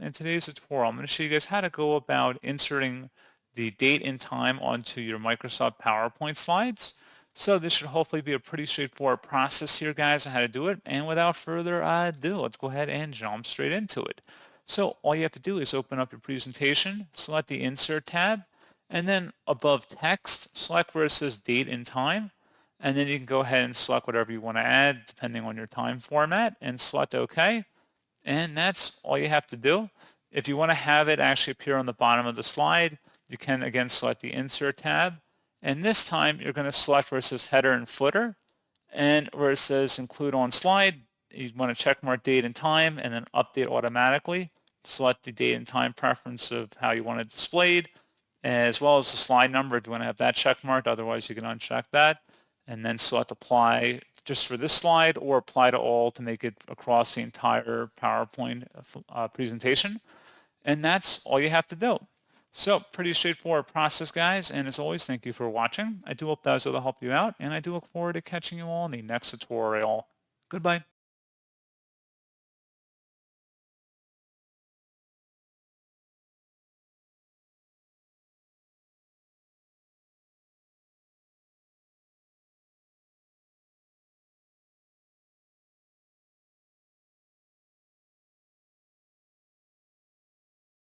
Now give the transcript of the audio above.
In today's tutorial, I'm going to show you guys how to go about inserting the date and time onto your Microsoft PowerPoint slides. So this should hopefully be a pretty straightforward process here, guys, on how to do it. And without further ado, let's go ahead and jump straight into it. So all you have to do is open up your presentation, select the Insert tab, and then above text, select where it says date and time. And then you can go ahead and select whatever you want to add depending on your time format and select OK. And that's all you have to do. If you want to have it actually appear on the bottom of the slide, you can again select the Insert tab. And this time you're going to select where it says Header and Footer. And where it says Include on Slide, you want to check mark date and time and then update automatically. Select the date and time preference of how you want it displayed, as well as the slide number if you want to have that check marked. Otherwise, you can uncheck that. And then select Apply just for this slide or apply to all to make it across the entire PowerPoint presentation. And that's all you have to do. So pretty straightforward process, guys. And as always, thank you for watching. I do hope that was able to help you out. And I do look forward to catching you all in the next tutorial. Goodbye.